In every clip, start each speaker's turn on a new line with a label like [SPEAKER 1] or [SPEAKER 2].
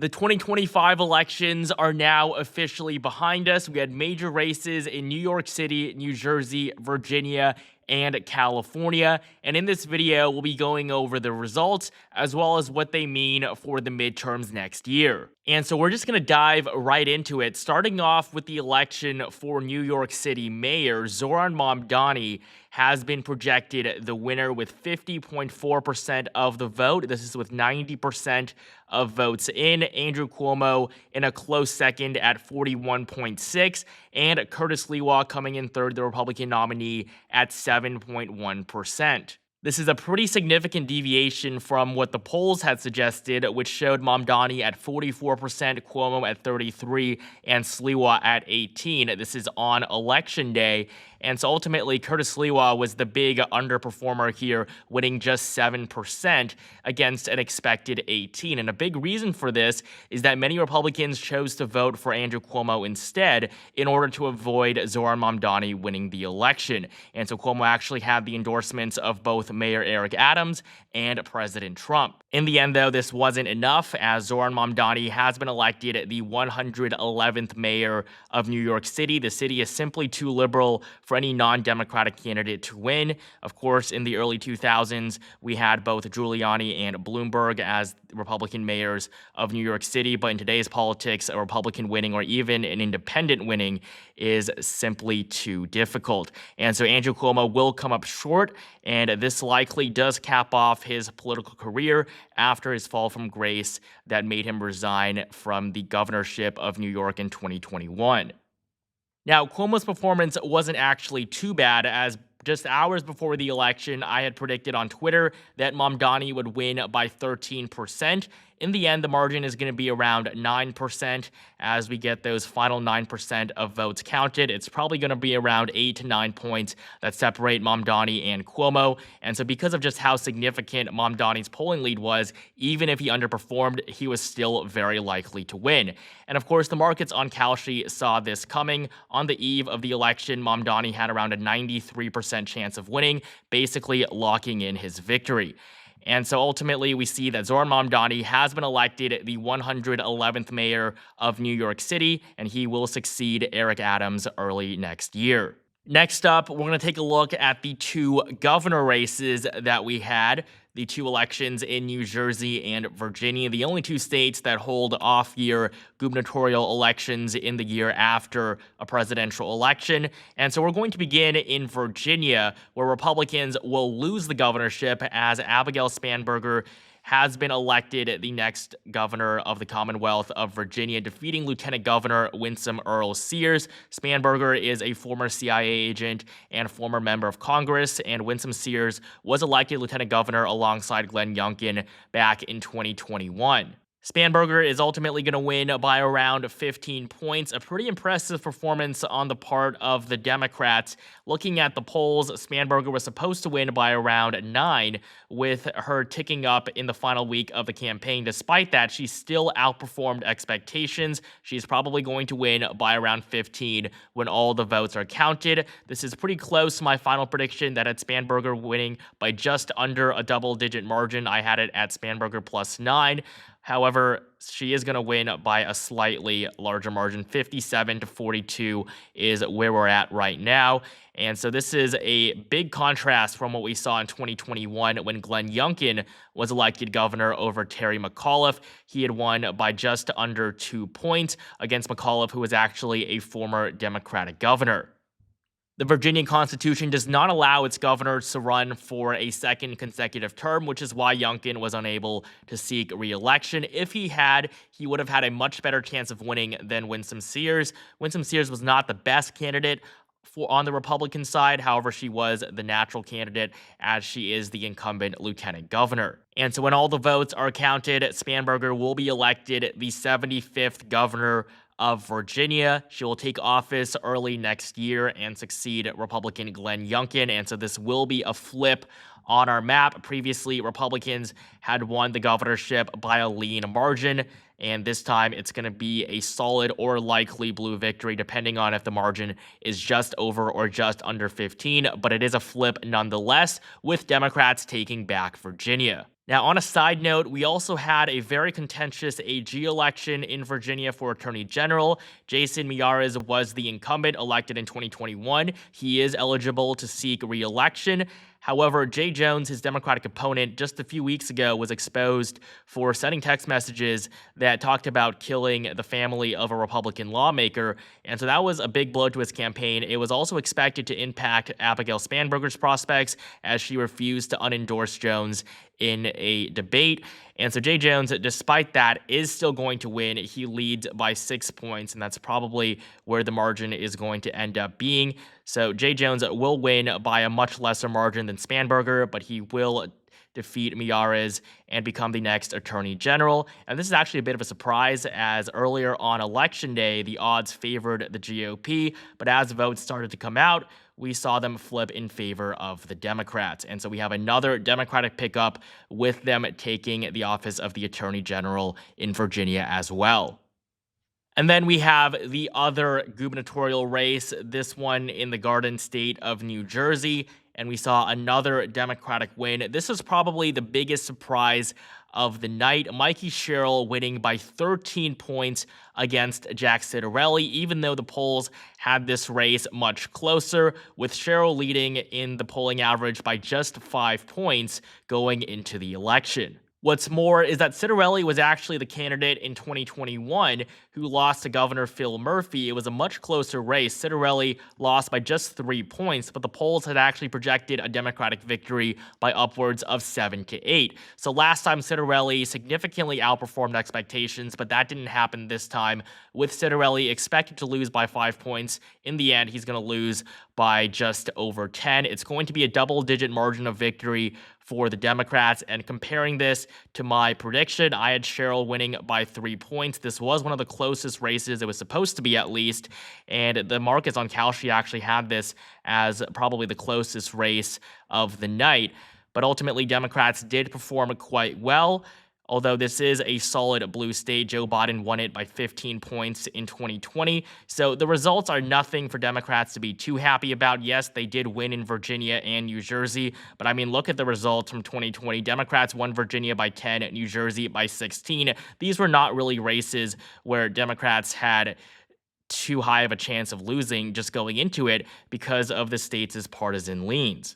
[SPEAKER 1] The 2025 elections are now officially behind us. We had major races in New York City, New Jersey, Virginia, and California. And in this video, we'll be going over the results as well as what they mean for the midterms next year. And so we're just going to dive right into it, starting off with the election for New York City Mayor. Zoran Mamdani has been projected the winner with 50.4% of the vote. This is with 90% of votes in. Andrew Cuomo in a close second at 41.6%, and Curtis Sliwa coming in third, the Republican nominee, at 7.1%. This is a pretty significant deviation from what the polls had suggested, which showed Mamdani at 44%, Cuomo at 33%, and Sliwa at 18%. This is on Election Day. And so ultimately, Curtis Sliwa was the big underperformer here, winning just 7% against an expected 18%. And a big reason for this is that many Republicans chose to vote for Andrew Cuomo instead in order to avoid Zoran Mamdani winning the election. And so Cuomo actually had the endorsements of both Mayor Eric Adams and President Trump. In the end, though, this wasn't enough, as Zoran Mamdani has been elected the 111th mayor of New York City. The city is simply too liberal for any non-Democratic candidate to win. Of course, in the early 2000s, we had both Giuliani and Bloomberg as Republican mayors of New York City, but in today's politics, a Republican winning or even an independent winning is simply too difficult. And so Andrew Cuomo will come up short, and this likely does cap off his political career after his fall from grace that made him resign from the governorship of New York in 2021. Now, Cuomo's performance wasn't actually too bad, as just hours before the election, I had predicted on Twitter that Mamdani would win by 13%. In the end, the margin is going to be around 9% as we get those final 9% of votes counted. It's probably going to be around 8 to 9 points that separate Mamdani and Cuomo. And so because of just how significant Mamdani's polling lead was, even if he underperformed, he was still very likely to win. And of course, the markets on Kalshi saw this coming. On the eve of the election, Mamdani had around a 93% chance of winning, basically locking in his victory. And so ultimately, we see that Zoran Mamdani has been elected the 111th mayor of New York City, and he will succeed Eric Adams early next year. Next up, we're going to take a look at the two governor races that we had, the two elections in New Jersey and Virginia, the only two states that hold off-year gubernatorial elections in the year after a presidential election. And so we're going to begin in Virginia, where Republicans will lose the governorship as Abigail Spanberger has been elected the next governor of the Commonwealth of Virginia, defeating Lieutenant Governor Winsome Earl Sears. Spanberger is a former CIA agent and former member of Congress, and Winsome Sears was elected lieutenant governor alongside Glenn Youngkin back in 2021. Spanberger is ultimately going to win by around 15 points, a pretty impressive performance on the part of the Democrats. Looking at the polls, Spanberger was supposed to win by around 9, with her ticking up in the final week of the campaign. Despite that, she still outperformed expectations. She's probably going to win by around 15 when all the votes are counted. This is pretty close to my final prediction that had Spanberger winning by just under a double-digit margin. I had it at Spanberger plus 9. However, she is going to win by a slightly larger margin. 57 to 42 is where we're at right now. And so this is a big contrast from what we saw in 2021 when Glenn Youngkin was elected governor over Terry McAuliffe. He had won by just under 2 points against McAuliffe, who was actually a former Democratic governor. The Virginia Constitution does not allow its governors to run for a second consecutive term, which is why Youngkin was unable to seek re-election. If he had, he would have had a much better chance of winning than Winsome Sears. Winsome Sears was not the best candidate on the Republican side. However, she was the natural candidate, as she is the incumbent lieutenant governor. And so when all the votes are counted, Spanberger will be elected the 75th governor of Virginia. She will take office early next year and succeed Republican Glenn Youngkin. And so this will be a flip on our map. Previously, Republicans had won the governorship by a lean margin, and this time it's going to be a solid or likely blue victory, depending on if the margin is just over or just under 15, but it is a flip nonetheless, with Democrats taking back Virginia. Now, on a side note, we also had a very contentious AG election in Virginia for Attorney General. Jason Miyares was the incumbent, elected in 2021. He is eligible to seek re-election. However, Jay Jones, his Democratic opponent, just a few weeks ago was exposed for sending text messages that talked about killing the family of a Republican lawmaker. And so that was a big blow to his campaign. It was also expected to impact Abigail Spanberger's prospects as she refused to unendorse Jones in a debate. And so Jay Jones, despite that, is still going to win. He leads by 6 points, and that's probably where the margin is going to end up being. So Jay Jones will win by a much lesser margin than Spanberger, but he will defeat Miyares and become the next Attorney General. And this is actually a bit of a surprise, as earlier on Election Day, the odds favored the GOP, but as votes started to come out, we saw them flip in favor of the Democrats. And so we have another Democratic pickup with them taking the office of the Attorney General in Virginia as well. And then we have the other gubernatorial race, this one in the Garden State of New Jersey, and we saw another Democratic win. This is probably the biggest surprise of the night. Mikey Sherrill winning by 13 points against Jack Ciattarelli, even though the polls had this race much closer, with Sherrill leading in the polling average by just 5 points going into the election. What's more is that Ciattarelli was actually the candidate in 2021 who lost to Governor Phil Murphy. It was a much closer race. Ciattarelli lost by just 3 points, but the polls had actually projected a Democratic victory by upwards of 7 to 8. So last time Ciattarelli significantly outperformed expectations, but that didn't happen this time. With Ciattarelli expected to lose by 5 points, in the end, he's going to lose by just over 10. It's going to be a double-digit margin of victory for the Democrats, and comparing this to my prediction, I had Sherrill winning by 3 points. This was one of the closest races it was supposed to be, at least, and the markets on Kalshi actually had this as probably the closest race of the night, but ultimately Democrats did perform quite well. Although this is a solid blue state, Joe Biden won it by 15 points in 2020. So the results are nothing for Democrats to be too happy about. Yes, they did win in Virginia and New Jersey, but I mean, look at the results from 2020. Democrats won Virginia by 10, New Jersey by 16. These were not really races where Democrats had too high of a chance of losing just going into it because of the states' partisan leans.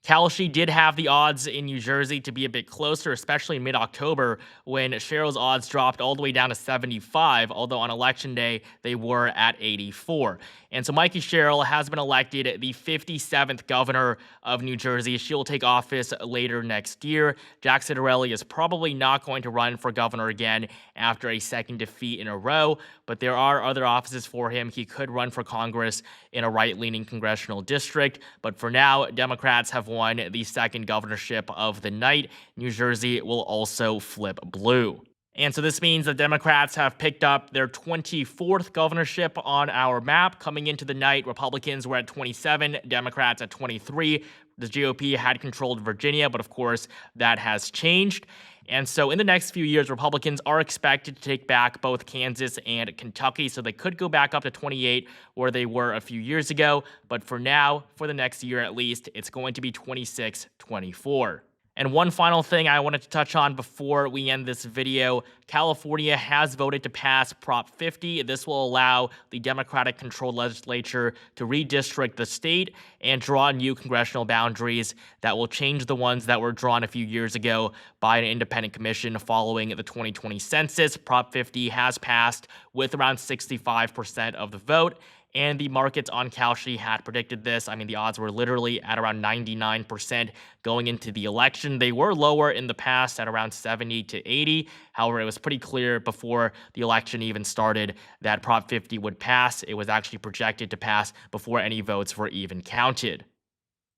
[SPEAKER 1] Kalshi did have the odds in New Jersey to be a bit closer, especially in mid-October when Sherrill's odds dropped all the way down to 75, although on Election Day they were at 84. And so Mikey Sherrill has been elected the 57th governor of New Jersey. She'll take office later next year. Jack Ciattarelli is probably not going to run for governor again after a second defeat in a row, but there are other offices for him. He could run for Congress in a right-leaning congressional district, but for now, Democrats have won the second governorship of the night. New Jersey will also flip blue. And so this means that Democrats have picked up their 24th governorship on our map. Coming into the night, Republicans were at 27, Democrats at 23. The GOP had controlled Virginia, but of course, that has changed. And so in the next few years, Republicans are expected to take back both Kansas and Kentucky, so they could go back up to 28 where they were a few years ago. But for now, for the next year at least, it's going to be 26-24. And one final thing I wanted to touch on before we end this video, California has voted to pass Prop 50. This will allow the Democratic-controlled legislature to redistrict the state and draw new congressional boundaries that will change the ones that were drawn a few years ago by an independent commission following the 2020 census. Prop 50 has passed with around 65% of the vote. And the markets on Kalshi had predicted this. I mean, the odds were literally at around 99% going into the election. They were lower in the past at around 70 to 80. However, it was pretty clear before the election even started that Prop 50 would pass. It was actually projected to pass before any votes were even counted.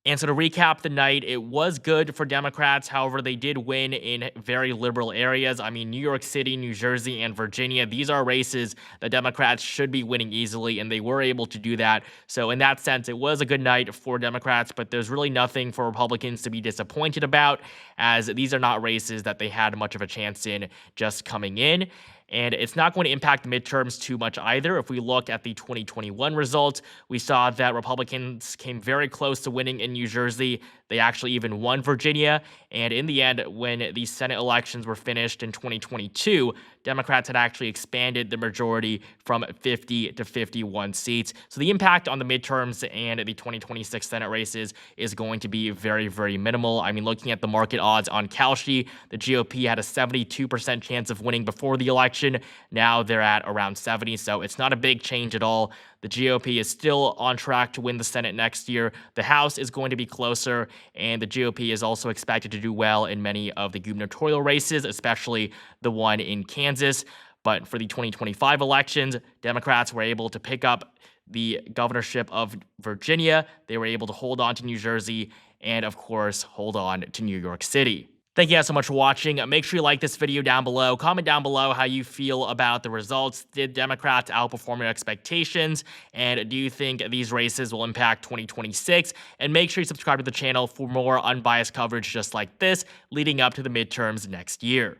[SPEAKER 1] And so to recap the night, it was good for Democrats. However, they did win in very liberal areas. I mean, New York City, New Jersey, and Virginia, these are races that Democrats should be winning easily, and they were able to do that. So in that sense, it was a good night for Democrats, but there's really nothing for Republicans to be disappointed about, as these are not races that they had much of a chance in just coming in. And it's not going to impact the midterms too much either. If we look at the 2021 results, we saw that Republicans came very close to winning in New Jersey. They actually even won Virginia, and in the end, when the Senate elections were finished in 2022, Democrats had actually expanded the majority from 50 to 51 seats. So the impact on the midterms and the 2026 Senate races is going to be very, very minimal. I mean, looking at the market odds on Kalshi, the GOP had a 72% chance of winning before the election. Now they're at around 70, so it's not a big change at all. The GOP is still on track to win the Senate next year. The House is going to be closer, and the GOP is also expected to do well in many of the gubernatorial races, especially the one in Kansas. But for the 2025 elections, Democrats were able to pick up the governorship of Virginia. They were able to hold on to New Jersey and, of course, hold on to New York City. Thank you guys so much for watching. Make sure you like this video down below. Comment down below how you feel about the results. Did Democrats outperform your expectations? And do you think these races will impact 2026? And make sure you subscribe to the channel for more unbiased coverage just like this leading up to the midterms next year.